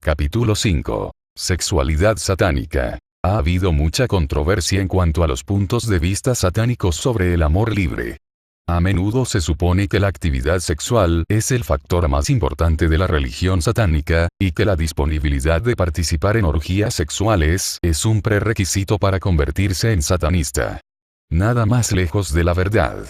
Capítulo 5. Sexualidad satánica. Ha habido mucha controversia en cuanto a los puntos de vista satánicos sobre el amor libre. A menudo se supone que la actividad sexual es el factor más importante de la religión satánica, y que la disponibilidad de participar en orgías sexuales es un prerequisito para convertirse en satanista. Nada más lejos de la verdad.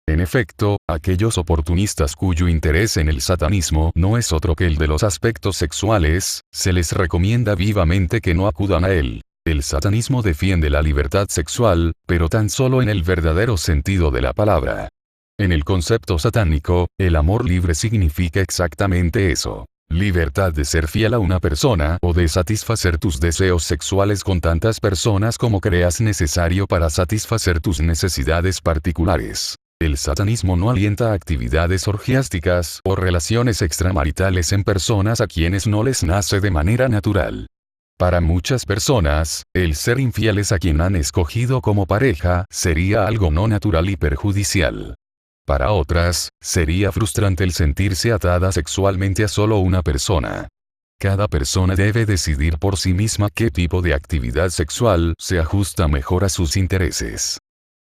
En efecto, aquellos oportunistas cuyo interés en el satanismo no es otro que el de los aspectos sexuales, se les recomienda vivamente que no acudan a él. El satanismo defiende la libertad sexual, pero tan solo en el verdadero sentido de la palabra. En el concepto satánico, el amor libre significa exactamente eso. Libertad de ser fiel a una persona o de satisfacer tus deseos sexuales con tantas personas como creas necesario para satisfacer tus necesidades particulares. El satanismo no alienta actividades orgiásticas o relaciones extramaritales en personas a quienes no les nace de manera natural. Para muchas personas, el ser infieles a quien han escogido como pareja sería algo no natural y perjudicial. Para otras, sería frustrante el sentirse atada sexualmente a solo una persona. Cada persona debe decidir por sí misma qué tipo de actividad sexual se ajusta mejor a sus intereses.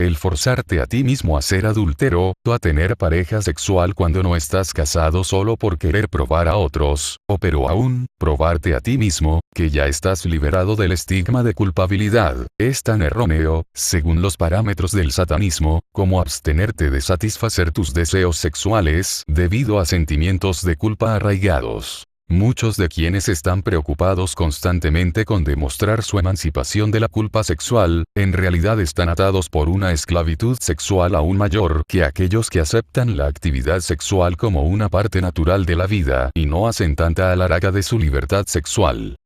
El forzarte a ti mismo a ser adúltero, o a tener pareja sexual cuando no estás casado solo por querer probar a otros, o pero aún, probarte a ti mismo, que ya estás liberado del estigma de culpabilidad, es tan erróneo, según los parámetros del satanismo, como abstenerte de satisfacer tus deseos sexuales debido a sentimientos de culpa arraigados. Muchos de quienes están preocupados constantemente con demostrar su emancipación de la culpa sexual, en realidad están atados por una esclavitud sexual aún mayor que aquellos que aceptan la actividad sexual como una parte natural de la vida y no hacen tanta alaraga de su libertad sexual.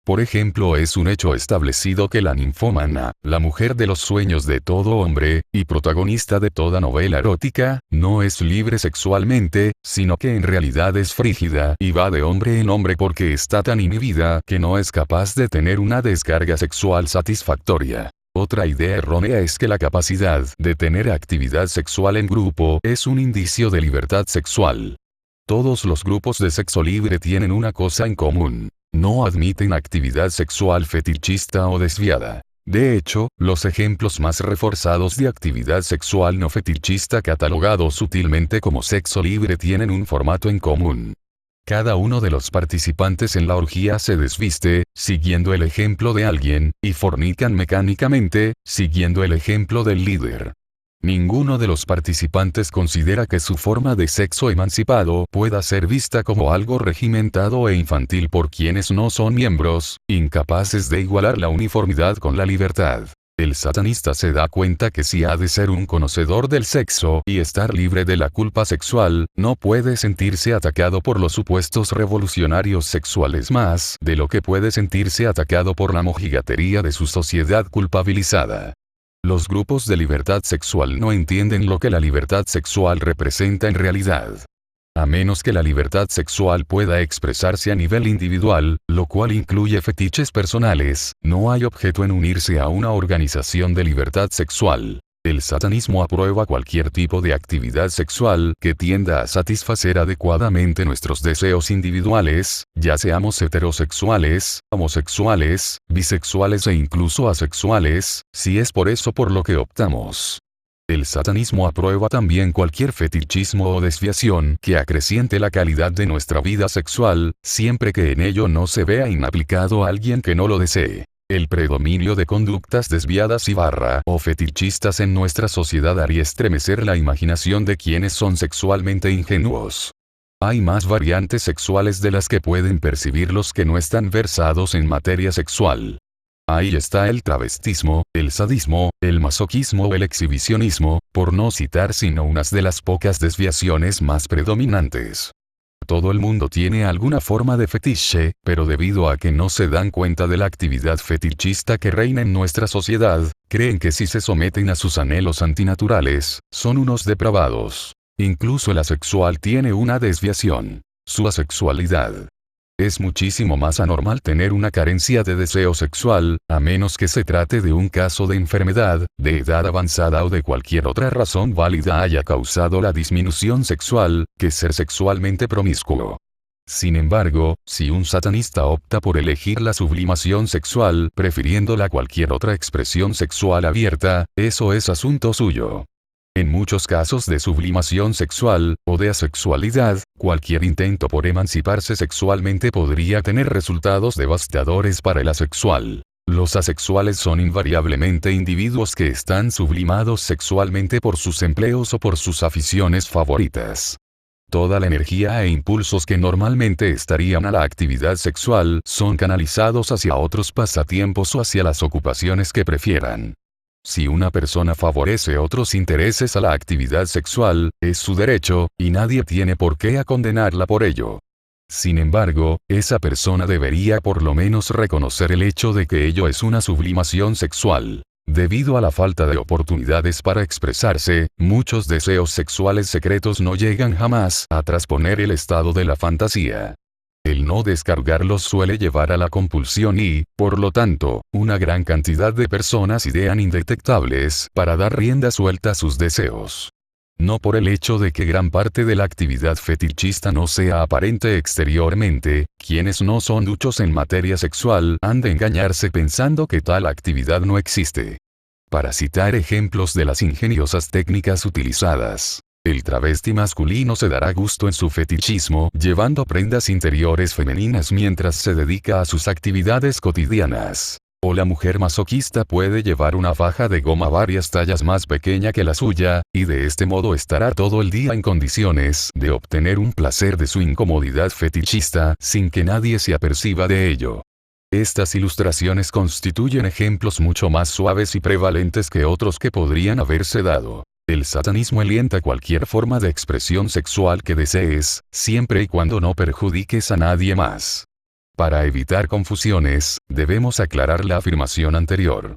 Por ejemplo, es un hecho establecido que la ninfómana, la mujer de los sueños de todo hombre, y protagonista de toda novela erótica, no es libre sexualmente, sino que en realidad es frígida y va de hombre en hombre porque está tan inhibida que no es capaz de tener una descarga sexual satisfactoria. Otra idea errónea es que la capacidad de tener actividad sexual en grupo es un indicio de libertad sexual. Todos los grupos de sexo libre tienen una cosa en común. No admiten actividad sexual fetichista o desviada. De hecho, los ejemplos más reforzados de actividad sexual no fetichista catalogados sutilmente como sexo libre tienen un formato en común. Cada uno de los participantes en la orgía se desviste, siguiendo el ejemplo de alguien, y fornican mecánicamente, siguiendo el ejemplo del líder. Ninguno de los participantes considera que su forma de sexo emancipado pueda ser vista como algo regimentado e infantil por quienes no son miembros, incapaces de igualar la uniformidad con la libertad. El satanista se da cuenta que si ha de ser un conocedor del sexo y estar libre de la culpa sexual, no puede sentirse atacado por los supuestos revolucionarios sexuales más de lo que puede sentirse atacado por la mojigatería de su sociedad culpabilizada. Los grupos de libertad sexual no entienden lo que la libertad sexual representa en realidad. A menos que la libertad sexual pueda expresarse a nivel individual, lo cual incluye fetiches personales, no hay objeto en unirse a una organización de libertad sexual. El satanismo aprueba cualquier tipo de actividad sexual que tienda a satisfacer adecuadamente nuestros deseos individuales, ya seamos heterosexuales, homosexuales, bisexuales e incluso asexuales, si es por eso por lo que optamos. El satanismo aprueba también cualquier fetichismo o desviación que acreciente la calidad de nuestra vida sexual, siempre que en ello no se vea inaplicado a alguien que no lo desee. El predominio de conductas desviadas o fetichistas en nuestra sociedad haría estremecer la imaginación de quienes son sexualmente ingenuos. Hay más variantes sexuales de las que pueden percibir los que no están versados en materia sexual. Ahí está el travestismo, el sadismo, el masoquismo o el exhibicionismo, por no citar sino unas de las pocas desviaciones más predominantes. Todo el mundo tiene alguna forma de fetiche, pero debido a que no se dan cuenta de la actividad fetichista que reina en nuestra sociedad, creen que si se someten a sus anhelos antinaturales, son unos depravados. Incluso el asexual tiene una desviación: su asexualidad. Es muchísimo más anormal tener una carencia de deseo sexual, a menos que se trate de un caso de enfermedad, de edad avanzada o de cualquier otra razón válida haya causado la disminución sexual, que ser sexualmente promiscuo. Sin embargo, si un satanista opta por elegir la sublimación sexual, prefiriéndola a cualquier otra expresión sexual abierta, eso es asunto suyo. En muchos casos de sublimación sexual, o de asexualidad, cualquier intento por emanciparse sexualmente podría tener resultados devastadores para el asexual. Los asexuales son invariablemente individuos que están sublimados sexualmente por sus empleos o por sus aficiones favoritas. Toda la energía e impulsos que normalmente estarían a la actividad sexual son canalizados hacia otros pasatiempos o hacia las ocupaciones que prefieran. Si una persona favorece otros intereses a la actividad sexual, es su derecho, y nadie tiene por qué condenarla por ello. Sin embargo, esa persona debería por lo menos reconocer el hecho de que ello es una sublimación sexual. Debido a la falta de oportunidades para expresarse, muchos deseos sexuales secretos no llegan jamás a trasponer el estado de la fantasía. El no descargarlos suele llevar a la compulsión y, por lo tanto, una gran cantidad de personas idean indetectables para dar rienda suelta a sus deseos. No por el hecho de que gran parte de la actividad fetichista no sea aparente exteriormente, quienes no son duchos en materia sexual han de engañarse pensando que tal actividad no existe. Para citar ejemplos de las ingeniosas técnicas utilizadas, el travesti masculino se dará gusto en su fetichismo llevando prendas interiores femeninas mientras se dedica a sus actividades cotidianas. O la mujer masoquista puede llevar una faja de goma varias tallas más pequeña que la suya, y de este modo estará todo el día en condiciones de obtener un placer de su incomodidad fetichista sin que nadie se aperciba de ello. Estas ilustraciones constituyen ejemplos mucho más suaves y prevalentes que otros que podrían haberse dado. El satanismo alienta cualquier forma de expresión sexual que desees, siempre y cuando no perjudiques a nadie más. Para evitar confusiones, debemos aclarar la afirmación anterior.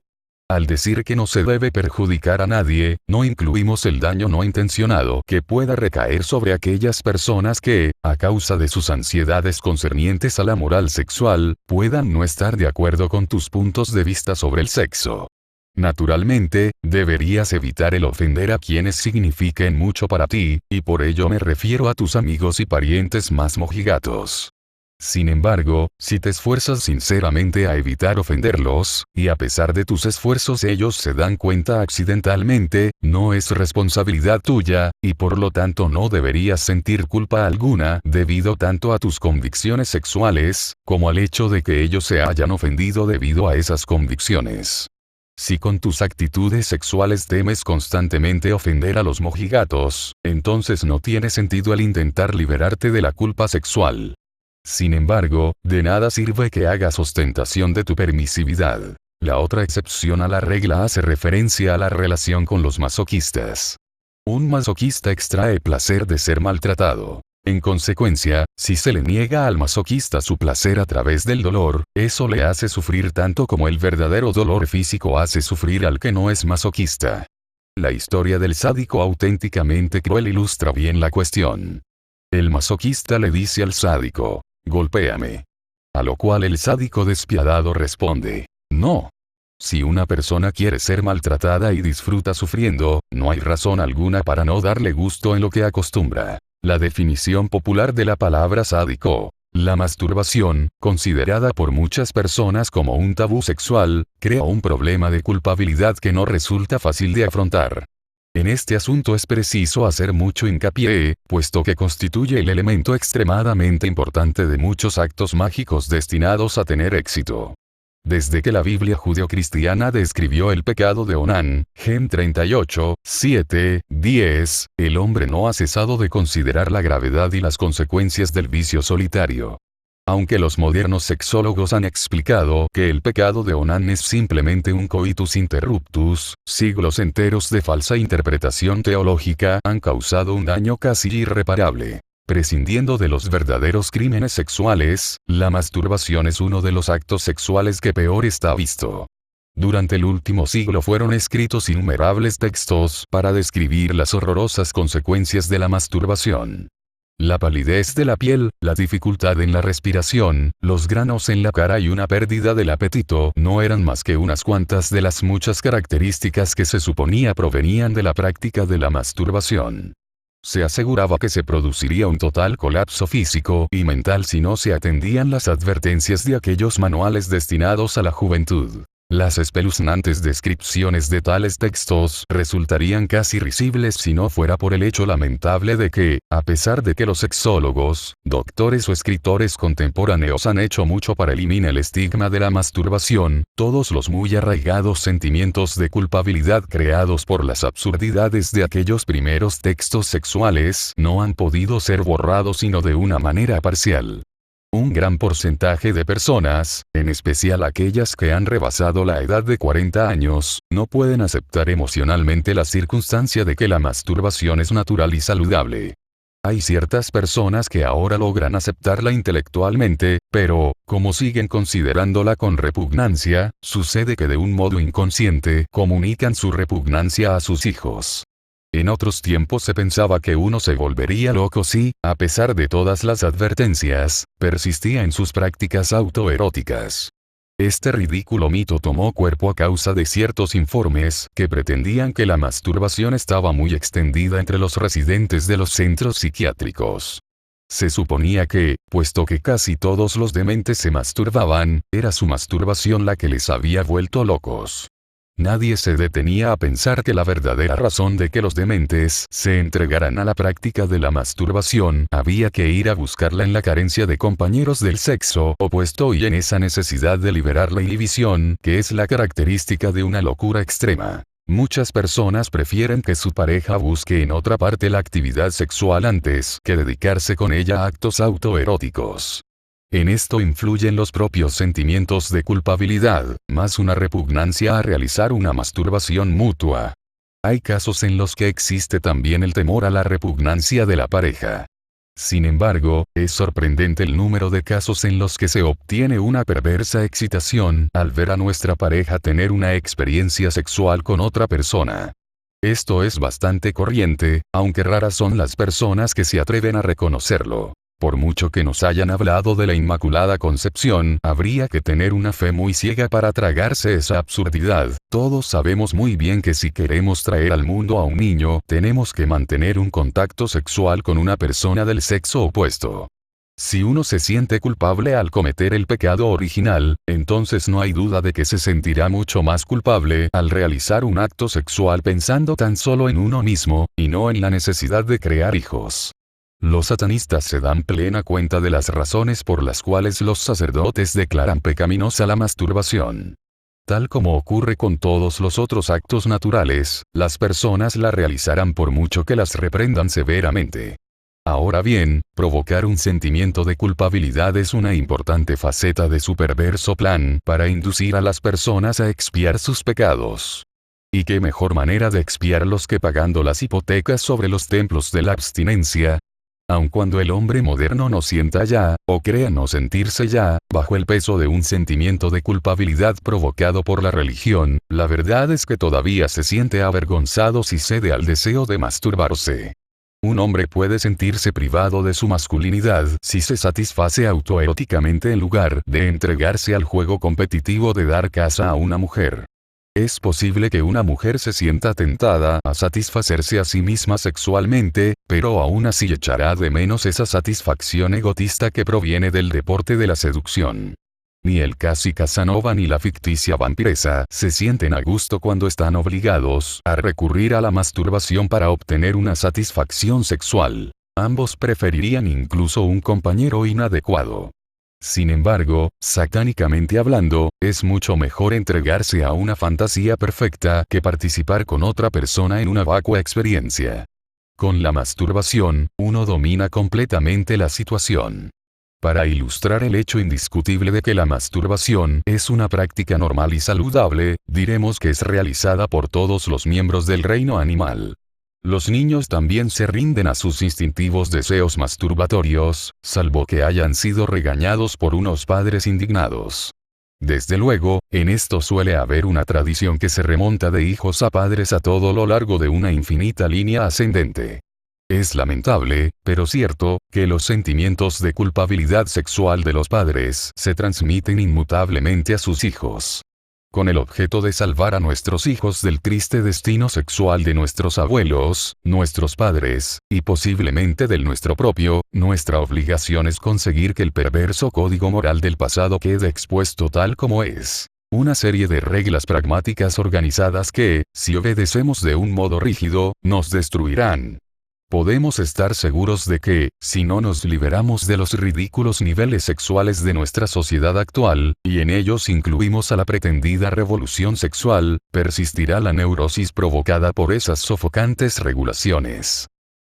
Al decir que no se debe perjudicar a nadie, no incluimos el daño no intencionado que pueda recaer sobre aquellas personas que, a causa de sus ansiedades concernientes a la moral sexual, puedan no estar de acuerdo con tus puntos de vista sobre el sexo. Naturalmente, deberías evitar el ofender a quienes signifiquen mucho para ti, y por ello me refiero a tus amigos y parientes más mojigatos. Sin embargo, si te esfuerzas sinceramente a evitar ofenderlos, y a pesar de tus esfuerzos ellos se dan cuenta accidentalmente, no es responsabilidad tuya, y por lo tanto no deberías sentir culpa alguna debido tanto a tus convicciones sexuales, como al hecho de que ellos se hayan ofendido debido a esas convicciones. Si con tus actitudes sexuales temes constantemente ofender a los mojigatos, entonces no tiene sentido el intentar liberarte de la culpa sexual. Sin embargo, de nada sirve que hagas ostentación de tu permisividad. La otra excepción a la regla hace referencia a la relación con los masoquistas. Un masoquista extrae placer de ser maltratado. En consecuencia, si se le niega al masoquista su placer a través del dolor, eso le hace sufrir tanto como el verdadero dolor físico hace sufrir al que no es masoquista. La historia del sádico auténticamente cruel ilustra bien la cuestión. El masoquista le dice al sádico: «Golpéame». A lo cual el sádico despiadado responde: «No». Si una persona quiere ser maltratada y disfruta sufriendo, no hay razón alguna para no darle gusto en lo que acostumbra. La definición popular de la palabra sádico, la masturbación, considerada por muchas personas como un tabú sexual, crea un problema de culpabilidad que no resulta fácil de afrontar. En este asunto es preciso hacer mucho hincapié, puesto que constituye el elemento extremadamente importante de muchos actos mágicos destinados a tener éxito. Desde que la Biblia judeocristiana describió el pecado de Onán, Gen 38, 7, 10, el hombre no ha cesado de considerar la gravedad y las consecuencias del vicio solitario. Aunque los modernos sexólogos han explicado que el pecado de Onán es simplemente un coitus interruptus, siglos enteros de falsa interpretación teológica han causado un daño casi irreparable. Prescindiendo de los verdaderos crímenes sexuales, la masturbación es uno de los actos sexuales que peor está visto. Durante el último siglo fueron escritos innumerables textos para describir las horrorosas consecuencias de la masturbación. La palidez de la piel, la dificultad en la respiración, los granos en la cara y una pérdida del apetito no eran más que unas cuantas de las muchas características que se suponía provenían de la práctica de la masturbación. Se aseguraba que se produciría un total colapso físico y mental si no se atendían las advertencias de aquellos manuales destinados a la juventud. Las espeluznantes descripciones de tales textos resultarían casi risibles si no fuera por el hecho lamentable de que, a pesar de que los sexólogos, doctores o escritores contemporáneos han hecho mucho para eliminar el estigma de la masturbación, todos los muy arraigados sentimientos de culpabilidad creados por las absurdidades de aquellos primeros textos sexuales no han podido ser borrados sino de una manera parcial. Un gran porcentaje de personas, en especial aquellas que han rebasado la edad de 40 años, no pueden aceptar emocionalmente la circunstancia de que la masturbación es natural y saludable. Hay ciertas personas que ahora logran aceptarla intelectualmente, pero, como siguen considerándola con repugnancia, sucede que de un modo inconsciente comunican su repugnancia a sus hijos. En otros tiempos se pensaba que uno se volvería loco si, a pesar de todas las advertencias, persistía en sus prácticas autoeróticas. Este ridículo mito tomó cuerpo a causa de ciertos informes que pretendían que la masturbación estaba muy extendida entre los residentes de los centros psiquiátricos. Se suponía que, puesto que casi todos los dementes se masturbaban, era su masturbación la que les había vuelto locos. Nadie se detenía a pensar que la verdadera razón de que los dementes se entregaran a la práctica de la masturbación había que ir a buscarla en la carencia de compañeros del sexo opuesto y en esa necesidad de liberar la inhibición que es la característica de una locura extrema. Muchas personas prefieren que su pareja busque en otra parte la actividad sexual antes que dedicarse con ella a actos autoeróticos. En esto influyen los propios sentimientos de culpabilidad, más una repugnancia a realizar una masturbación mutua. Hay casos en los que existe también el temor a la repugnancia de la pareja. Sin embargo, es sorprendente el número de casos en los que se obtiene una perversa excitación al ver a nuestra pareja tener una experiencia sexual con otra persona. Esto es bastante corriente, aunque raras son las personas que se atreven a reconocerlo. Por mucho que nos hayan hablado de la Inmaculada Concepción, habría que tener una fe muy ciega para tragarse esa absurdidad. Todos sabemos muy bien que si queremos traer al mundo a un niño, tenemos que mantener un contacto sexual con una persona del sexo opuesto. Si uno se siente culpable al cometer el pecado original, entonces no hay duda de que se sentirá mucho más culpable al realizar un acto sexual pensando tan solo en uno mismo, y no en la necesidad de crear hijos. Los satanistas se dan plena cuenta de las razones por las cuales los sacerdotes declaran pecaminosa la masturbación. Tal como ocurre con todos los otros actos naturales, las personas la realizarán por mucho que las reprendan severamente. Ahora bien, provocar un sentimiento de culpabilidad es una importante faceta de su perverso plan para inducir a las personas a expiar sus pecados. ¿Y qué mejor manera de expiarlos que pagando las hipotecas sobre los templos de la abstinencia? Aun cuando el hombre moderno no sienta ya, o crea no sentirse ya, bajo el peso de un sentimiento de culpabilidad provocado por la religión, la verdad es que todavía se siente avergonzado si cede al deseo de masturbarse. Un hombre puede sentirse privado de su masculinidad si se satisface autoeróticamente en lugar de entregarse al juego competitivo de dar caza a una mujer. Es posible que una mujer se sienta tentada a satisfacerse a sí misma sexualmente, pero aún así echará de menos esa satisfacción egotista que proviene del deporte de la seducción. Ni el casi Casanova ni la ficticia vampiresa se sienten a gusto cuando están obligados a recurrir a la masturbación para obtener una satisfacción sexual. Ambos preferirían incluso un compañero inadecuado. Sin embargo, satánicamente hablando, es mucho mejor entregarse a una fantasía perfecta que participar con otra persona en una vacua experiencia. Con la masturbación, uno domina completamente la situación. Para ilustrar el hecho indiscutible de que la masturbación es una práctica normal y saludable, diremos que es realizada por todos los miembros del reino animal. Los niños también se rinden a sus instintivos deseos masturbatorios, salvo que hayan sido regañados por unos padres indignados. Desde luego, en esto suele haber una tradición que se remonta de hijos a padres a todo lo largo de una infinita línea ascendente. Es lamentable, pero cierto, que los sentimientos de culpabilidad sexual de los padres se transmiten inmutablemente a sus hijos. con el objeto de salvar a nuestros hijos del triste destino sexual de nuestros abuelos, nuestros padres, y posiblemente del nuestro propio. Nuestra obligación es conseguir que el perverso código moral del pasado quede expuesto tal como es. Una serie de reglas pragmáticas organizadas que, si obedecemos de un modo rígido, nos destruirán. Podemos estar seguros de que, si no nos liberamos de los ridículos niveles sexuales de nuestra sociedad actual, y en ellos incluimos a la pretendida revolución sexual, persistirá la neurosis provocada por esas sofocantes regulaciones.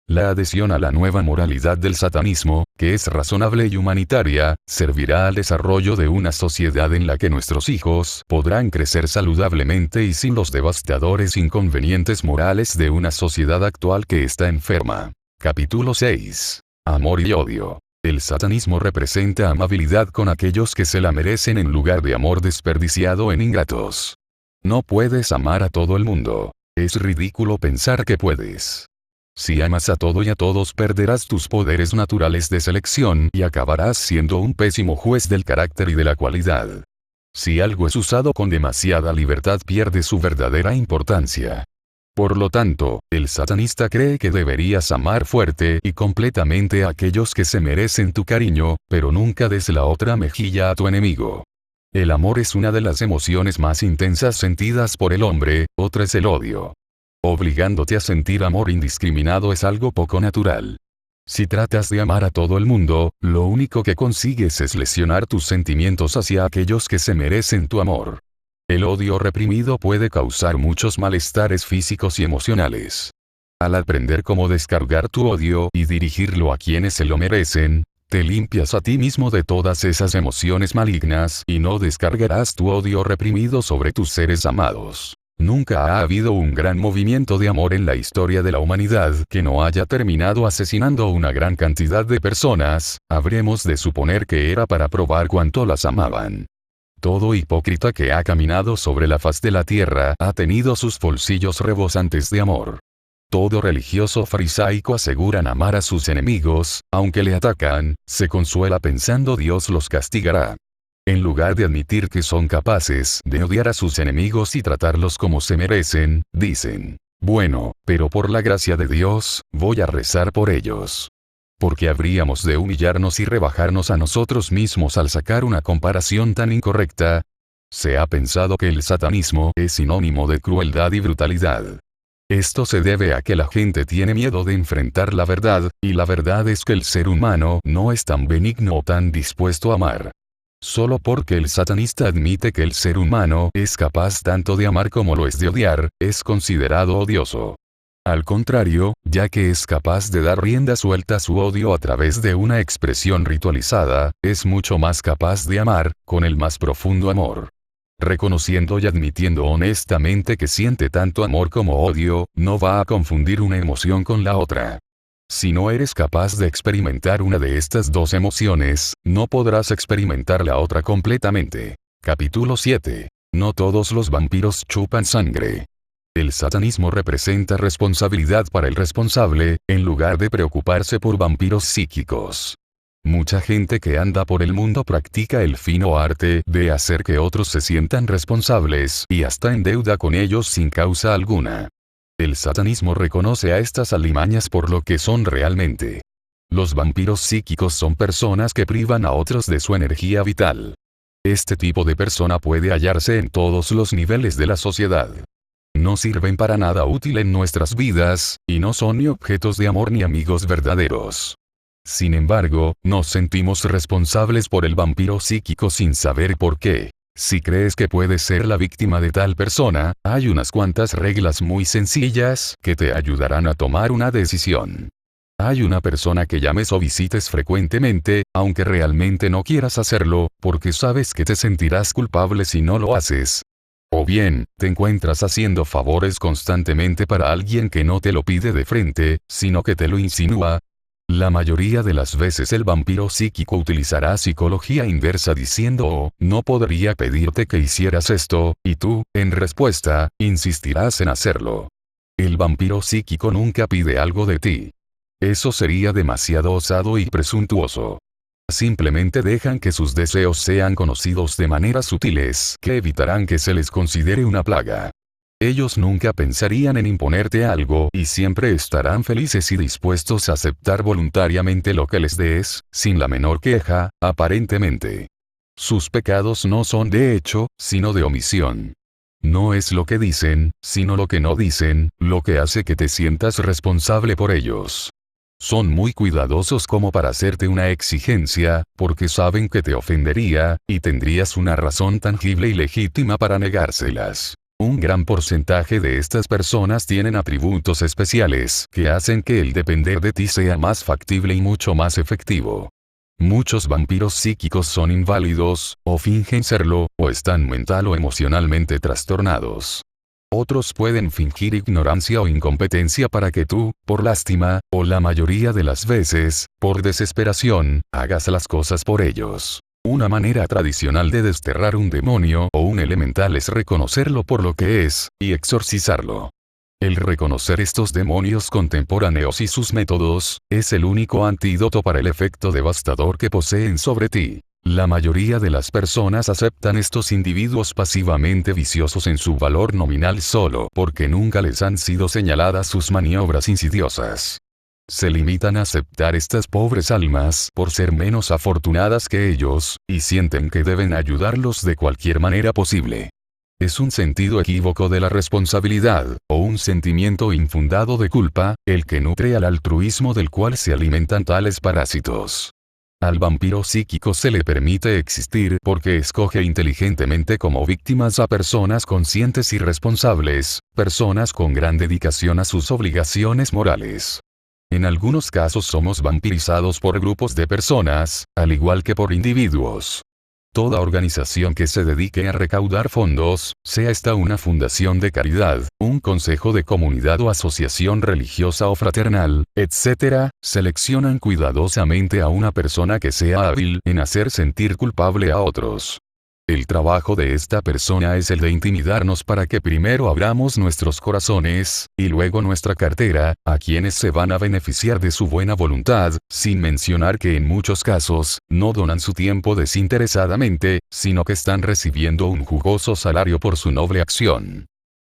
La adhesión a la nueva moralidad del satanismo, que es razonable y humanitaria, servirá al desarrollo de una sociedad en la que nuestros hijos podrán crecer saludablemente y sin los devastadores inconvenientes morales de una sociedad actual que está enferma. Capítulo 6. Amor y odio. El satanismo representa amabilidad con aquellos que se la merecen en lugar de amor desperdiciado en ingratos. No puedes amar a todo el mundo. Es ridículo pensar que puedes. Si amas a todo y a todos perderás tus poderes naturales de selección y acabarás siendo un pésimo juez del carácter y de la cualidad. Si algo es usado con demasiada libertad pierde su verdadera importancia. Por lo tanto, el satanista cree que deberías amar fuerte y completamente a aquellos que se merecen tu cariño, pero nunca des la otra mejilla a tu enemigo. El amor es una de las emociones más intensas sentidas por el hombre, otra es el odio. Obligándote a sentir amor indiscriminado es algo poco natural. Si tratas de amar a todo el mundo, lo único que consigues es lesionar tus sentimientos hacia aquellos que se merecen tu amor. El odio reprimido puede causar muchos malestares físicos y emocionales. Al aprender cómo descargar tu odio y dirigirlo a quienes se lo merecen, te limpias a ti mismo de todas esas emociones malignas y no descargarás tu odio reprimido sobre tus seres amados. Nunca ha habido un gran movimiento de amor en la historia de la humanidad que no haya terminado asesinando una gran cantidad de personas, habremos de suponer que era para probar cuánto las amaban. Todo hipócrita que ha caminado sobre la faz de la tierra ha tenido sus bolsillos rebosantes de amor. Todo religioso farisaico aseguran amar a sus enemigos, aunque le atacan, se consuela pensando Dios los castigará. En lugar de admitir que son capaces de odiar a sus enemigos y tratarlos como se merecen, dicen, bueno, pero por la gracia de Dios, voy a rezar por ellos. ¿Por qué habríamos de humillarnos y rebajarnos a nosotros mismos al sacar una comparación tan incorrecta? Se ha pensado que el satanismo es sinónimo de crueldad y brutalidad. Esto se debe a que la gente tiene miedo de enfrentar la verdad, y la verdad es que el ser humano no es tan benigno o tan dispuesto a amar. Solo porque el satanista admite que el ser humano es capaz tanto de amar como lo es de odiar, es considerado odioso. Al contrario, ya que es capaz de dar rienda suelta a su odio a través de una expresión ritualizada, es mucho más capaz de amar, con el más profundo amor. Reconociendo y admitiendo honestamente que siente tanto amor como odio, no va a confundir una emoción con la otra. Si no eres capaz de experimentar una de estas dos emociones, no podrás experimentar la otra completamente. Capítulo 7. No todos los vampiros chupan sangre. El satanismo representa responsabilidad para el responsable, en lugar de preocuparse por vampiros psíquicos. Mucha gente que anda por el mundo practica el fino arte de hacer que otros se sientan responsables y hasta en deuda con ellos sin causa alguna. El satanismo reconoce a estas alimañas por lo que son realmente. Los vampiros psíquicos son personas que privan a otros de su energía vital. Este tipo de persona puede hallarse en todos los niveles de la sociedad. No sirven para nada útil en nuestras vidas, y no son ni objetos de amor ni amigos verdaderos. Sin embargo, nos sentimos responsables por el vampiro psíquico sin saber por qué. Si crees que puedes ser la víctima de tal persona, hay unas cuantas reglas muy sencillas que te ayudarán a tomar una decisión. Hay una persona que llames o visites frecuentemente, aunque realmente no quieras hacerlo, porque sabes que te sentirás culpable si no lo haces. O bien, te encuentras haciendo favores constantemente para alguien que no te lo pide de frente, sino que te lo insinúa. La mayoría de las veces el vampiro psíquico utilizará psicología inversa diciendo no podría pedirte que hicieras esto, y tú, en respuesta, insistirás en hacerlo. El vampiro psíquico nunca pide algo de ti. Eso sería demasiado osado y presuntuoso. Simplemente dejan que sus deseos sean conocidos de maneras sutiles que evitarán que se les considere una plaga. Ellos nunca pensarían en imponerte algo y siempre estarán felices y dispuestos a aceptar voluntariamente lo que les des, sin la menor queja, aparentemente. Sus pecados no son de hecho, sino de omisión. No es lo que dicen, sino lo que no dicen, lo que hace que te sientas responsable por ellos. Son muy cuidadosos como para hacerte una exigencia, porque saben que te ofendería, y tendrías una razón tangible y legítima para negárselas. Un gran porcentaje de estas personas tienen atributos especiales que hacen que el depender de ti sea más factible y mucho más efectivo. Muchos vampiros psíquicos son inválidos, o fingen serlo, o están mental o emocionalmente trastornados. Otros pueden fingir ignorancia o incompetencia para que tú, por lástima, o la mayoría de las veces, por desesperación, hagas las cosas por ellos. Una manera tradicional de desterrar un demonio o un elemental es reconocerlo por lo que es, y exorcizarlo. El reconocer estos demonios contemporáneos y sus métodos, es el único antídoto para el efecto devastador que poseen sobre ti. La mayoría de las personas aceptan estos individuos pasivamente viciosos en su valor nominal solo porque nunca les han sido señaladas sus maniobras insidiosas. Se limitan a aceptar estas pobres almas por ser menos afortunadas que ellos, y sienten que deben ayudarlos de cualquier manera posible. Es un sentido equívoco de la responsabilidad, o un sentimiento infundado de culpa, el que nutre al altruismo del cual se alimentan tales parásitos. Al vampiro psíquico se le permite existir porque escoge inteligentemente como víctimas a personas conscientes y responsables, personas con gran dedicación a sus obligaciones morales. En algunos casos somos vampirizados por grupos de personas, al igual que por individuos. Toda organización que se dedique a recaudar fondos, sea esta una fundación de caridad, un consejo de comunidad o asociación religiosa o fraternal, etc., seleccionan cuidadosamente a una persona que sea hábil en hacer sentir culpable a otros. El trabajo de esta persona es el de intimidarnos para que primero abramos nuestros corazones, y luego nuestra cartera, a quienes se van a beneficiar de su buena voluntad, sin mencionar que en muchos casos, no donan su tiempo desinteresadamente, sino que están recibiendo un jugoso salario por su noble acción.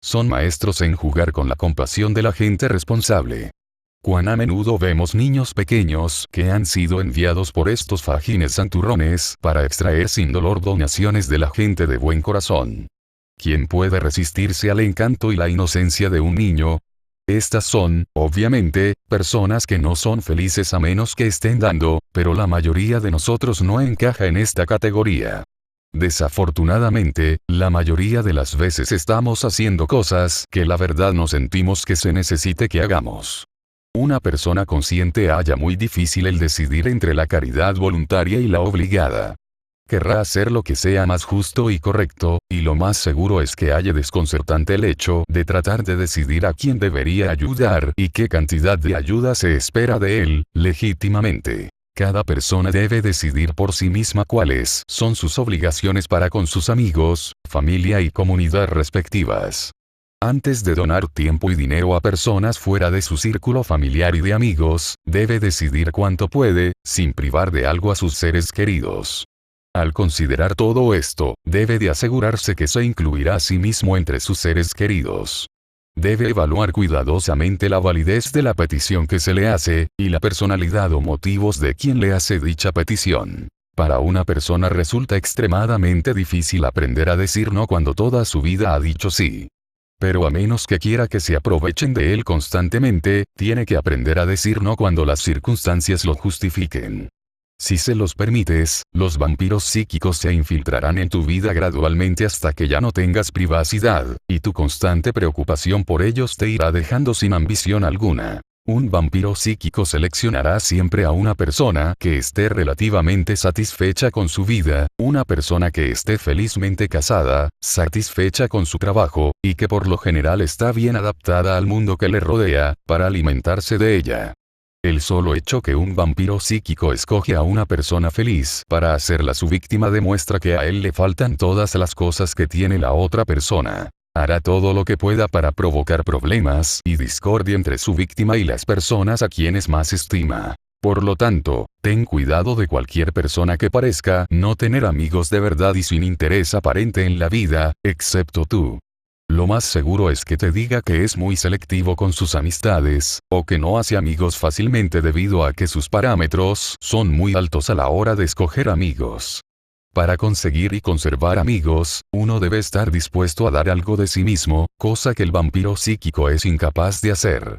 Son maestros en jugar con la compasión de la gente responsable. Cuán a menudo vemos niños pequeños que han sido enviados por estos fajines santurrones para extraer sin dolor donaciones de la gente de buen corazón. ¿Quién puede resistirse al encanto y la inocencia de un niño? Estas son, obviamente, personas que no son felices a menos que estén dando, pero la mayoría de nosotros no encaja en esta categoría. Desafortunadamente, la mayoría de las veces estamos haciendo cosas que la verdad no sentimos que se necesite que hagamos. Una persona consciente halla muy difícil el decidir entre la caridad voluntaria y la obligada. Querrá hacer lo que sea más justo y correcto, y lo más seguro es que halle desconcertante el hecho de tratar de decidir a quién debería ayudar y qué cantidad de ayuda se espera de él, legítimamente. Cada persona debe decidir por sí misma cuáles son sus obligaciones para con sus amigos, familia y comunidad respectivas. Antes de donar tiempo y dinero a personas fuera de su círculo familiar y de amigos, debe decidir cuánto puede, sin privar de algo a sus seres queridos. Al considerar todo esto, debe de asegurarse que se incluirá a sí mismo entre sus seres queridos. Debe evaluar cuidadosamente la validez de la petición que se le hace, y la personalidad o motivos de quien le hace dicha petición. Para una persona resulta extremadamente difícil aprender a decir no cuando toda su vida ha dicho sí. Pero a menos que quiera que se aprovechen de él constantemente, tiene que aprender a decir no cuando las circunstancias lo justifiquen. Si se los permites, los vampiros psíquicos se infiltrarán en tu vida gradualmente hasta que ya no tengas privacidad, y tu constante preocupación por ellos te irá dejando sin ambición alguna. Un vampiro psíquico seleccionará siempre a una persona que esté relativamente satisfecha con su vida, una persona que esté felizmente casada, satisfecha con su trabajo, y que por lo general está bien adaptada al mundo que le rodea, para alimentarse de ella. El solo hecho que un vampiro psíquico escoge a una persona feliz para hacerla su víctima demuestra que a él le faltan todas las cosas que tiene la otra persona. Hará todo lo que pueda para provocar problemas y discordia entre su víctima y las personas a quienes más estima. Por lo tanto, ten cuidado de cualquier persona que parezca no tener amigos de verdad y sin interés aparente en la vida, excepto tú. Lo más seguro es que te diga que es muy selectivo con sus amistades, o que no hace amigos fácilmente debido a que sus parámetros son muy altos a la hora de escoger amigos. Para conseguir y conservar amigos, uno debe estar dispuesto a dar algo de sí mismo, cosa que el vampiro psíquico es incapaz de hacer.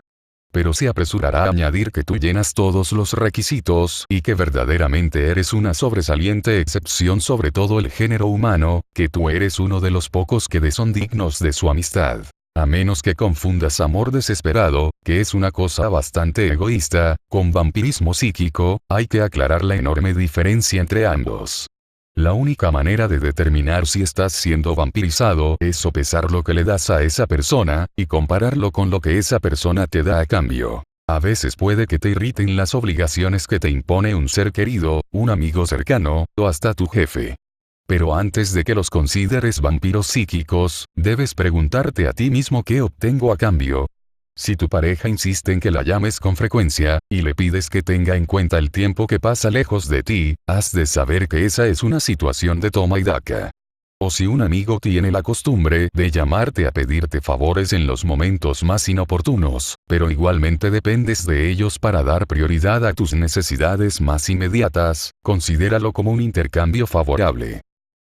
Pero se apresurará a añadir que tú llenas todos los requisitos y que verdaderamente eres una sobresaliente excepción sobre todo el género humano, que tú eres uno de los pocos que son dignos de su amistad. A menos que confundas amor desesperado, que es una cosa bastante egoísta, con vampirismo psíquico, hay que aclarar la enorme diferencia entre ambos. La única manera de determinar si estás siendo vampirizado es sopesar lo que le das a esa persona, y compararlo con lo que esa persona te da a cambio. A veces puede que te irriten las obligaciones que te impone un ser querido, un amigo cercano, o hasta tu jefe. Pero antes de que los consideres vampiros psíquicos, debes preguntarte a ti mismo qué obtengo a cambio. Si tu pareja insiste en que la llames con frecuencia, y le pides que tenga en cuenta el tiempo que pasa lejos de ti, has de saber que esa es una situación de toma y daca. O si un amigo tiene la costumbre de llamarte a pedirte favores en los momentos más inoportunos, pero igualmente dependes de ellos para dar prioridad a tus necesidades más inmediatas, considéralo como un intercambio favorable.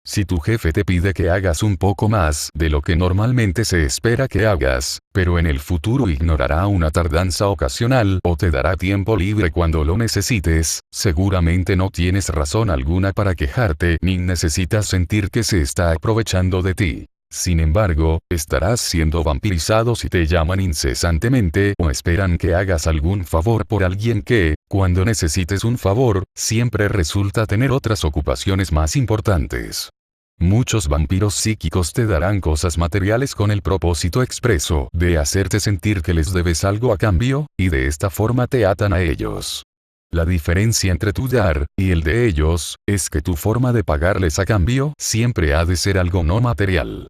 Si tu jefe te pide que hagas un poco más de lo que normalmente se espera que hagas, pero en el futuro ignorará una tardanza ocasional o te dará tiempo libre cuando lo necesites, seguramente no tienes razón alguna para quejarte ni necesitas sentir que se está aprovechando de ti. Sin embargo, estarás siendo vampirizado si te llaman incesantemente o esperan que hagas algún favor por alguien que, cuando necesites un favor, siempre resulta tener otras ocupaciones más importantes. Muchos vampiros psíquicos te darán cosas materiales con el propósito expreso de hacerte sentir que les debes algo a cambio, y de esta forma te atan a ellos. La diferencia entre tu dar y el de ellos es que tu forma de pagarles a cambio siempre ha de ser algo no material.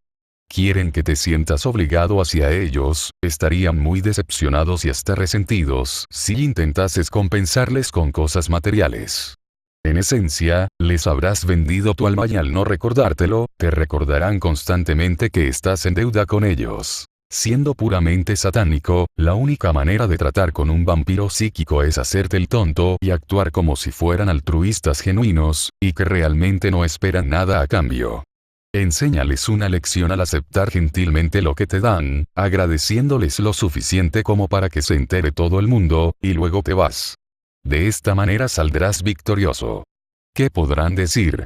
Quieren que te sientas obligado hacia ellos, estarían muy decepcionados y hasta resentidos si intentases compensarles con cosas materiales. En esencia, les habrás vendido tu alma y al no recordártelo, te recordarán constantemente que estás en deuda con ellos. Siendo puramente satánico, la única manera de tratar con un vampiro psíquico es hacerte el tonto y actuar como si fueran altruistas genuinos, y que realmente no esperan nada a cambio. Enséñales una lección al aceptar gentilmente lo que te dan, agradeciéndoles lo suficiente como para que se entere todo el mundo, y luego te vas. De esta manera saldrás victorioso. ¿Qué podrán decir?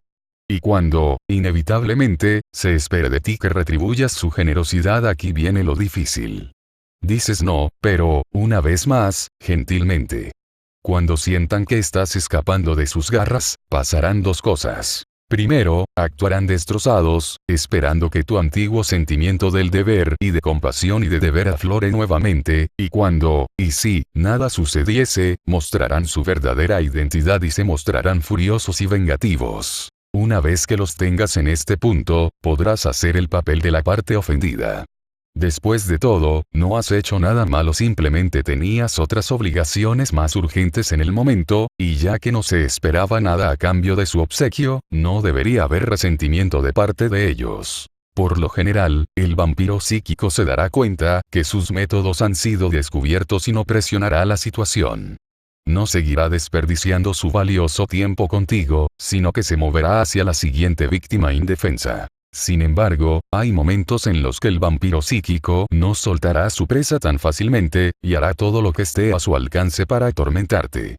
Y cuando, inevitablemente, se espere de ti que retribuyas su generosidad, aquí viene lo difícil. Dices no, pero, una vez más, gentilmente. Cuando sientan que estás escapando de sus garras, pasarán dos cosas. Primero, actuarán destrozados, esperando que tu antiguo sentimiento del deber y de compasión y de deber aflore nuevamente, y cuando, y si, nada sucediese, mostrarán su verdadera identidad y se mostrarán furiosos y vengativos. Una vez que los tengas en este punto, podrás hacer el papel de la parte ofendida. Después de todo, no has hecho nada malo, simplemente tenías otras obligaciones más urgentes en el momento, y ya que no se esperaba nada a cambio de su obsequio, no debería haber resentimiento de parte de ellos. Por lo general, el vampiro psíquico se dará cuenta que sus métodos han sido descubiertos y no presionará la situación. No seguirá desperdiciando su valioso tiempo contigo, sino que se moverá hacia la siguiente víctima indefensa. Sin embargo, hay momentos en los que el vampiro psíquico no soltará a su presa tan fácilmente, y hará todo lo que esté a su alcance para atormentarte.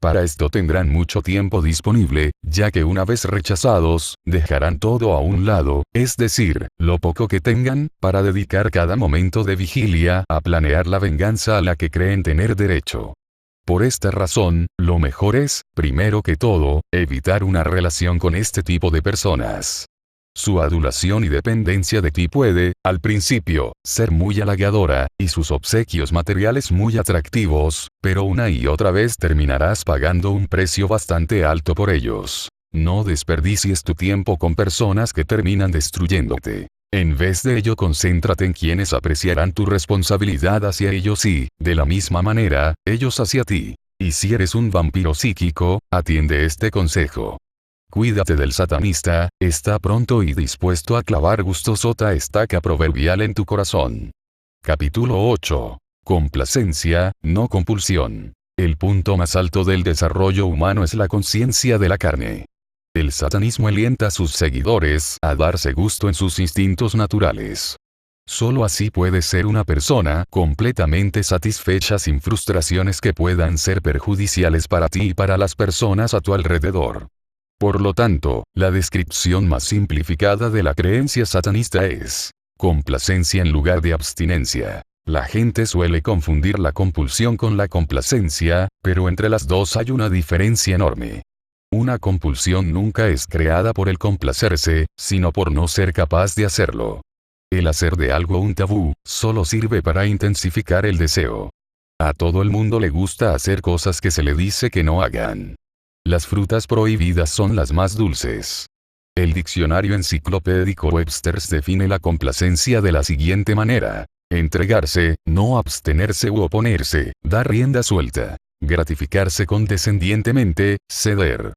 Para esto tendrán mucho tiempo disponible, ya que una vez rechazados, dejarán todo a un lado, es decir, lo poco que tengan, para dedicar cada momento de vigilia a planear la venganza a la que creen tener derecho. Por esta razón, lo mejor es, primero que todo, evitar una relación con este tipo de personas. Su adulación y dependencia de ti puede, al principio, ser muy halagadora, y sus obsequios materiales muy atractivos, pero una y otra vez terminarás pagando un precio bastante alto por ellos. No desperdicies tu tiempo con personas que terminan destruyéndote. En vez de ello, concéntrate en quienes apreciarán tu responsabilidad hacia ellos y, de la misma manera, ellos hacia ti. Y si eres un vampiro psíquico, atiende este consejo. Cuídate del satanista, está pronto y dispuesto a clavar gustosota estaca proverbial en tu corazón. Capítulo 8. Complacencia, no compulsión. El punto más alto del desarrollo humano es la conciencia de la carne. El satanismo alienta a sus seguidores a darse gusto en sus instintos naturales. Solo así puedes ser una persona completamente satisfecha sin frustraciones que puedan ser perjudiciales para ti y para las personas a tu alrededor. Por lo tanto, la descripción más simplificada de la creencia satanista es complacencia en lugar de abstinencia. La gente suele confundir la compulsión con la complacencia, pero entre las dos hay una diferencia enorme. Una compulsión nunca es creada por el complacerse, sino por no ser capaz de hacerlo. El hacer de algo un tabú, solo sirve para intensificar el deseo. A todo el mundo le gusta hacer cosas que se le dice que no hagan. Las frutas prohibidas son las más dulces. El diccionario enciclopédico Webster's define la complacencia de la siguiente manera: entregarse, no abstenerse u oponerse, dar rienda suelta, gratificarse condescendientemente, ceder.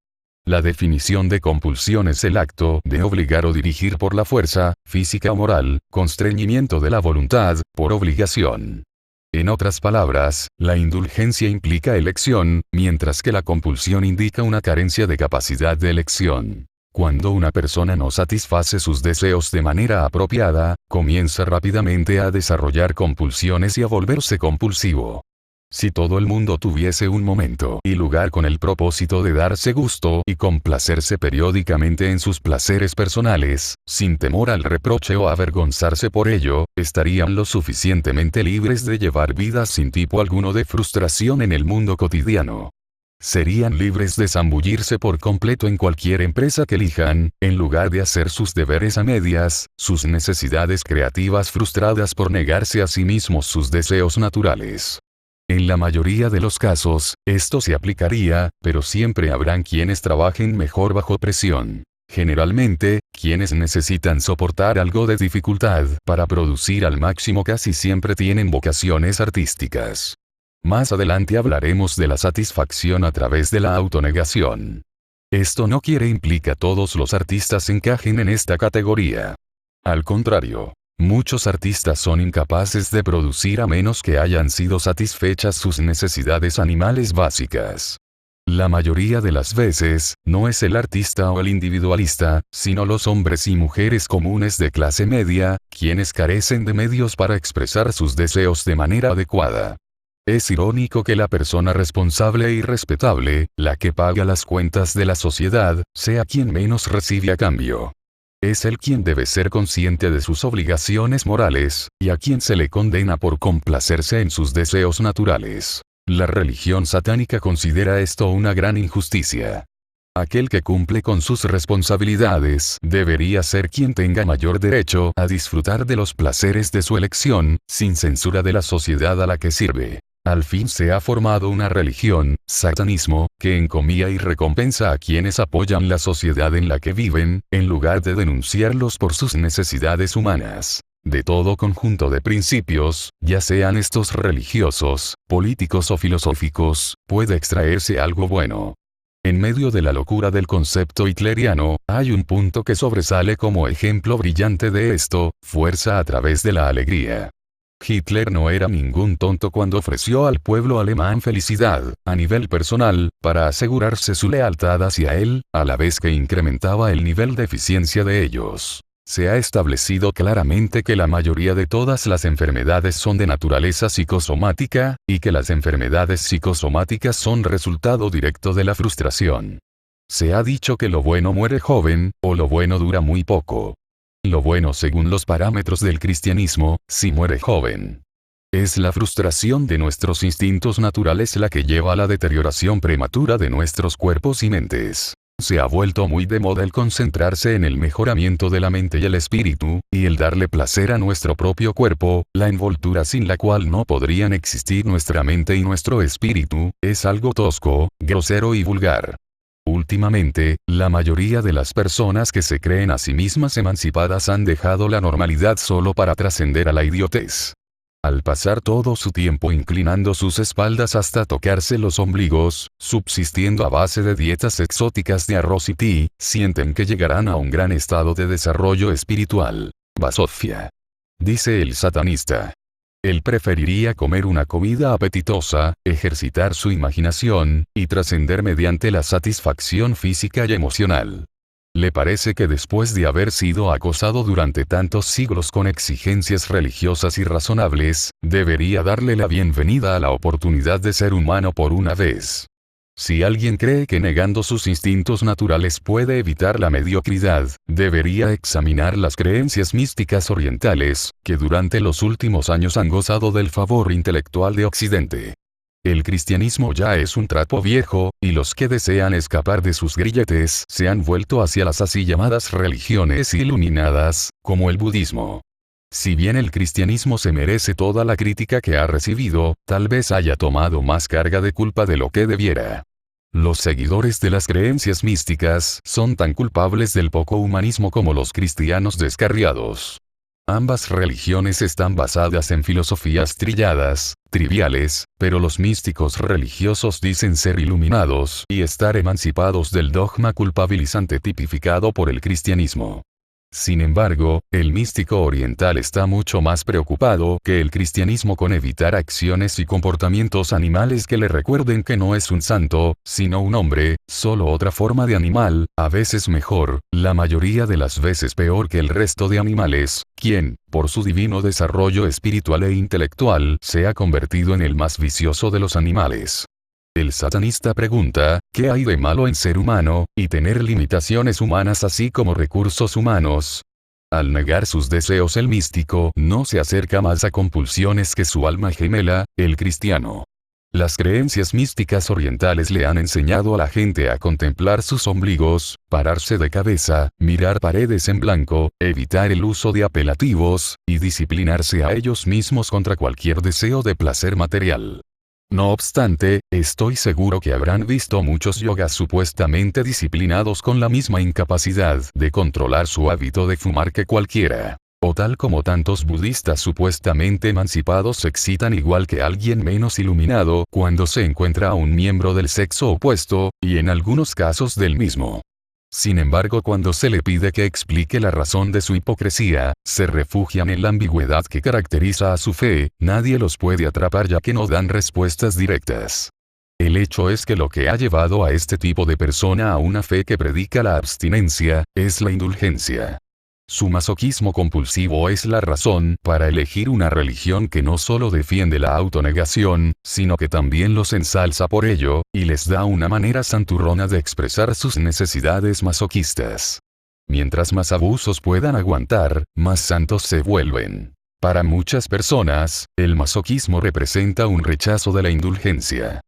La definición de compulsión es el acto de obligar o dirigir por la fuerza, física o moral, constreñimiento de la voluntad, por obligación. En otras palabras, la indulgencia implica elección, mientras que la compulsión indica una carencia de capacidad de elección. Cuando una persona no satisface sus deseos de manera apropiada, comienza rápidamente a desarrollar compulsiones y a volverse compulsivo. Si todo el mundo tuviese un momento y lugar con el propósito de darse gusto y complacerse periódicamente en sus placeres personales, sin temor al reproche o avergonzarse por ello, estarían lo suficientemente libres de llevar vidas sin tipo alguno de frustración en el mundo cotidiano. Serían libres de zambullirse por completo en cualquier empresa que elijan, en lugar de hacer sus deberes a medias, sus necesidades creativas frustradas por negarse a sí mismos sus deseos naturales. En la mayoría de los casos, esto se aplicaría, pero siempre habrán quienes trabajen mejor bajo presión. Generalmente, quienes necesitan soportar algo de dificultad para producir al máximo casi siempre tienen vocaciones artísticas. Más adelante hablaremos de la satisfacción a través de la autonegación. Esto no implica todos los artistas encajen en esta categoría. Al contrario. Muchos artistas son incapaces de producir a menos que hayan sido satisfechas sus necesidades animales básicas. La mayoría de las veces, no es el artista o el individualista, sino los hombres y mujeres comunes de clase media, quienes carecen de medios para expresar sus deseos de manera adecuada. Es irónico que la persona responsable y respetable, la que paga las cuentas de la sociedad, sea quien menos recibe a cambio. Es él quien debe ser consciente de sus obligaciones morales, y a quien se le condena por complacerse en sus deseos naturales. La religión satánica considera esto una gran injusticia. Aquel que cumple con sus responsabilidades debería ser quien tenga mayor derecho a disfrutar de los placeres de su elección, sin censura de la sociedad a la que sirve. Al fin se ha formado una religión, satanismo, que encomía y recompensa a quienes apoyan la sociedad en la que viven, en lugar de denunciarlos por sus necesidades humanas. De todo conjunto de principios, ya sean estos religiosos, políticos o filosóficos, puede extraerse algo bueno. En medio de la locura del concepto hitleriano, hay un punto que sobresale como ejemplo brillante de esto: fuerza a través de la alegría. Hitler no era ningún tonto cuando ofreció al pueblo alemán felicidad, a nivel personal, para asegurarse su lealtad hacia él, a la vez que incrementaba el nivel de eficiencia de ellos. Se ha establecido claramente que la mayoría de todas las enfermedades son de naturaleza psicosomática, y que las enfermedades psicosomáticas son resultado directo de la frustración. Se ha dicho que lo bueno muere joven, o lo bueno dura muy poco. Lo bueno, según los parámetros del cristianismo, sí muere joven. Es la frustración de nuestros instintos naturales la que lleva a la deterioración prematura de nuestros cuerpos y mentes. Se ha vuelto muy de moda el concentrarse en el mejoramiento de la mente y el espíritu, y el darle placer a nuestro propio cuerpo, la envoltura sin la cual no podrían existir nuestra mente y nuestro espíritu, es algo tosco, grosero y vulgar. Últimamente, la mayoría de las personas que se creen a sí mismas emancipadas han dejado la normalidad solo para trascender a la idiotez. Al pasar todo su tiempo inclinando sus espaldas hasta tocarse los ombligos, subsistiendo a base de dietas exóticas de arroz y té, sienten que llegarán a un gran estado de desarrollo espiritual. Basofia. Dice el satanista. Él preferiría comer una comida apetitosa, ejercitar su imaginación, y trascender mediante la satisfacción física y emocional. Le parece que después de haber sido acosado durante tantos siglos con exigencias religiosas irrazonables, debería darle la bienvenida a la oportunidad de ser humano por una vez. Si alguien cree que negando sus instintos naturales puede evitar la mediocridad, debería examinar las creencias místicas orientales, que durante los últimos años han gozado del favor intelectual de Occidente. El cristianismo ya es un trapo viejo, y los que desean escapar de sus grilletes se han vuelto hacia las así llamadas religiones iluminadas, como el budismo. Si bien el cristianismo se merece toda la crítica que ha recibido, tal vez haya tomado más carga de culpa de lo que debiera. Los seguidores de las creencias místicas son tan culpables del poco humanismo como los cristianos descarriados. Ambas religiones están basadas en filosofías trilladas, triviales, pero los místicos religiosos dicen ser iluminados y estar emancipados del dogma culpabilizante tipificado por el cristianismo. Sin embargo, el místico oriental está mucho más preocupado que el cristianismo con evitar acciones y comportamientos animales que le recuerden que no es un santo, sino un hombre, solo otra forma de animal, a veces mejor, la mayoría de las veces peor que el resto de animales, quien, por su divino desarrollo espiritual e intelectual, se ha convertido en el más vicioso de los animales. El satanista pregunta, ¿qué hay de malo en ser humano, y tener limitaciones humanas así como recursos humanos? Al negar sus deseos el místico no se acerca más a compulsiones que su alma gemela, el cristiano. Las creencias místicas orientales le han enseñado a la gente a contemplar sus ombligos, pararse de cabeza, mirar paredes en blanco, evitar el uso de apelativos, y disciplinarse a ellos mismos contra cualquier deseo de placer material. No obstante, estoy seguro que habrán visto muchos yogas supuestamente disciplinados con la misma incapacidad de controlar su hábito de fumar que cualquiera. O tal como tantos budistas supuestamente emancipados se excitan igual que alguien menos iluminado cuando se encuentra a un miembro del sexo opuesto, y en algunos casos del mismo. Sin embargo, cuando se le pide que explique la razón de su hipocresía, se refugian en la ambigüedad que caracteriza a su fe, nadie los puede atrapar ya que no dan respuestas directas. El hecho es que lo que ha llevado a este tipo de persona a una fe que predica la abstinencia, es la indulgencia. Su masoquismo compulsivo es la razón para elegir una religión que no solo defiende la autonegación, sino que también los ensalza por ello, y les da una manera santurrona de expresar sus necesidades masoquistas. Mientras más abusos puedan aguantar, más santos se vuelven. Para muchas personas, el masoquismo representa un rechazo de la indulgencia.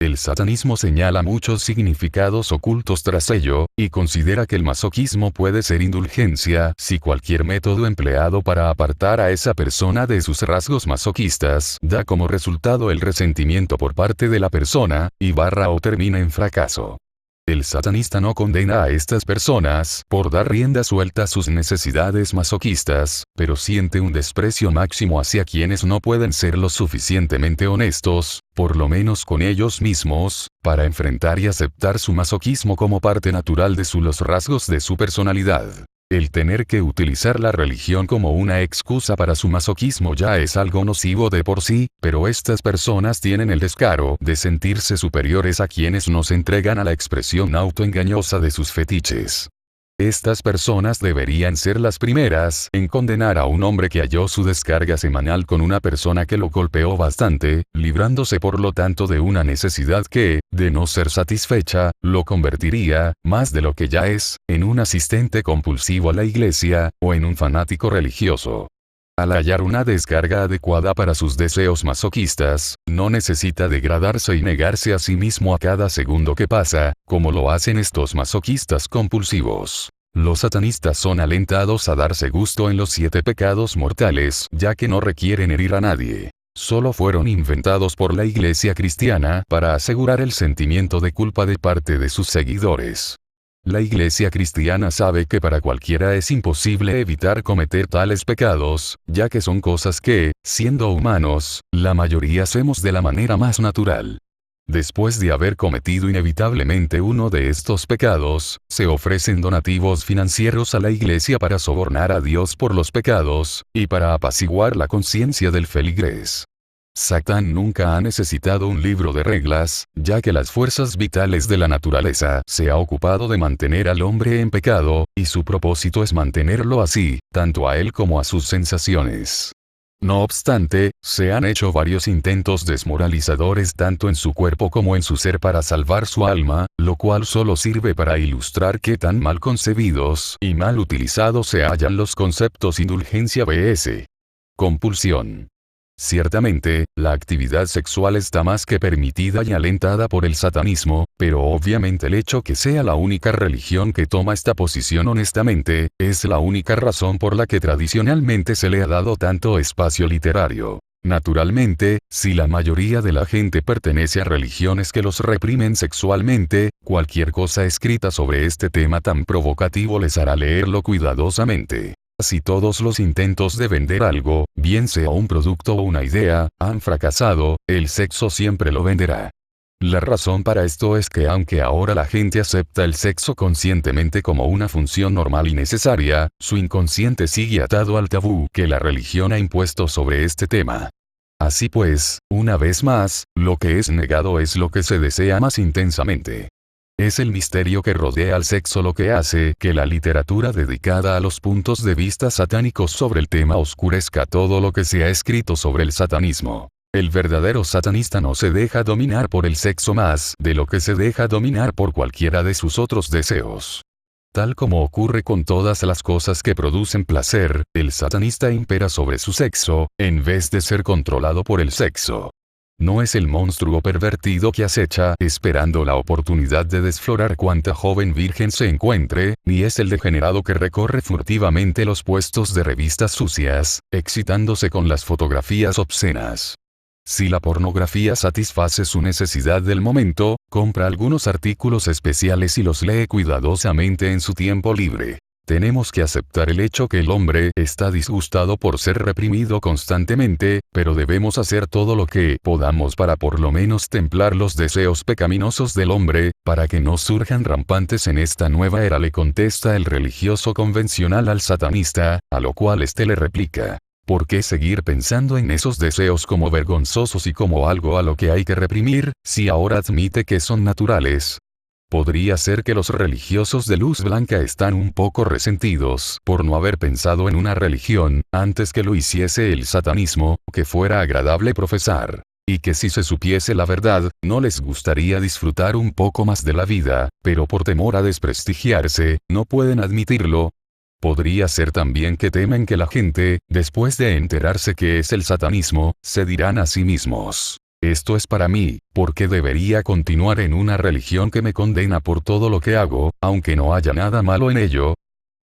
El satanismo señala muchos significados ocultos tras ello, y considera que el masoquismo puede ser indulgencia si cualquier método empleado para apartar a esa persona de sus rasgos masoquistas da como resultado el resentimiento por parte de la persona, y o termina en fracaso. El satanista no condena a estas personas por dar rienda suelta a sus necesidades masoquistas, pero siente un desprecio máximo hacia quienes no pueden ser lo suficientemente honestos, por lo menos con ellos mismos, para enfrentar y aceptar su masoquismo como parte natural de los rasgos de su personalidad. El tener que utilizar la religión como una excusa para su masoquismo ya es algo nocivo de por sí, pero estas personas tienen el descaro de sentirse superiores a quienes no se entregan a la expresión autoengañosa de sus fetiches. Estas personas deberían ser las primeras en condenar a un hombre que halló su descarga semanal con una persona que lo golpeó bastante, librándose por lo tanto de una necesidad que, de no ser satisfecha, lo convertiría, más de lo que ya es, en un asistente compulsivo a la iglesia, o en un fanático religioso. Al hallar una descarga adecuada para sus deseos masoquistas, no necesita degradarse y negarse a sí mismo a cada segundo que pasa, como lo hacen estos masoquistas compulsivos. Los satanistas son alentados a darse gusto en los 7 pecados mortales, ya que no requieren herir a nadie. Solo fueron inventados por la Iglesia cristiana para asegurar el sentimiento de culpa de parte de sus seguidores. La Iglesia cristiana sabe que para cualquiera es imposible evitar cometer tales pecados, ya que son cosas que, siendo humanos, la mayoría hacemos de la manera más natural. Después de haber cometido inevitablemente uno de estos pecados, se ofrecen donativos financieros a la Iglesia para sobornar a Dios por los pecados, y para apaciguar la conciencia del feligrés. Satán nunca ha necesitado un libro de reglas, ya que las fuerzas vitales de la naturaleza se ha ocupado de mantener al hombre en pecado, y su propósito es mantenerlo así, tanto a él como a sus sensaciones. No obstante, se han hecho varios intentos desmoralizadores tanto en su cuerpo como en su ser para salvar su alma, lo cual solo sirve para ilustrar qué tan mal concebidos y mal utilizados se hallan los conceptos indulgencia vs. compulsión. Ciertamente, la actividad sexual está más que permitida y alentada por el satanismo, pero obviamente el hecho que sea la única religión que toma esta posición honestamente, es la única razón por la que tradicionalmente se le ha dado tanto espacio literario. Naturalmente, si la mayoría de la gente pertenece a religiones que los reprimen sexualmente, cualquier cosa escrita sobre este tema tan provocativo les hará leerlo cuidadosamente. Si todos los intentos de vender algo, bien sea un producto o una idea, han fracasado, el sexo siempre lo venderá. La razón para esto es que aunque ahora la gente acepta el sexo conscientemente como una función normal y necesaria, su inconsciente sigue atado al tabú que la religión ha impuesto sobre este tema. Así pues, una vez más, lo que es negado es lo que se desea más intensamente. Es el misterio que rodea al sexo lo que hace que la literatura dedicada a los puntos de vista satánicos sobre el tema oscurezca todo lo que se ha escrito sobre el satanismo. El verdadero satanista no se deja dominar por el sexo más de lo que se deja dominar por cualquiera de sus otros deseos. Tal como ocurre con todas las cosas que producen placer, el satanista impera sobre su sexo, en vez de ser controlado por el sexo. No es el monstruo pervertido que acecha esperando la oportunidad de desflorar cuanta joven virgen se encuentre, ni es el degenerado que recorre furtivamente los puestos de revistas sucias, excitándose con las fotografías obscenas. Si la pornografía satisface su necesidad del momento, compra algunos artículos especiales y los lee cuidadosamente en su tiempo libre. Tenemos que aceptar el hecho que el hombre está disgustado por ser reprimido constantemente, pero debemos hacer todo lo que podamos para por lo menos templar los deseos pecaminosos del hombre, para que no surjan rampantes en esta nueva era, le contesta el religioso convencional al satanista, a lo cual éste le replica. ¿Por qué seguir pensando en esos deseos como vergonzosos y como algo a lo que hay que reprimir, si ahora admite que son naturales? Podría ser que los religiosos de luz blanca están un poco resentidos por no haber pensado en una religión, antes que lo hiciese el satanismo, que fuera agradable profesar. Y que si se supiese la verdad, no les gustaría disfrutar un poco más de la vida, pero por temor a desprestigiarse, no pueden admitirlo. Podría ser también que temen que la gente, después de enterarse que es el satanismo, se dirán a sí mismos. Esto es para mí, porque debería continuar en una religión que me condena por todo lo que hago, aunque no haya nada malo en ello.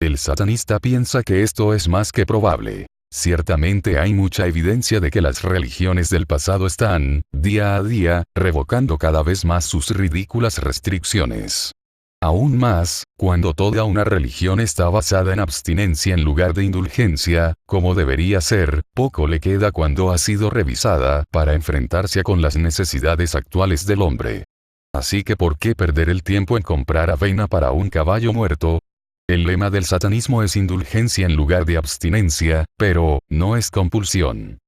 El satanista piensa que esto es más que probable. Ciertamente hay mucha evidencia de que las religiones del pasado están, día a día, revocando cada vez más sus ridículas restricciones. Aún más, cuando toda una religión está basada en abstinencia en lugar de indulgencia, como debería ser, poco le queda cuando ha sido revisada para enfrentarse con las necesidades actuales del hombre. Así que ¿por qué perder el tiempo en comprar avena para un caballo muerto? El lema del satanismo es indulgencia en lugar de abstinencia, pero no es compulsión.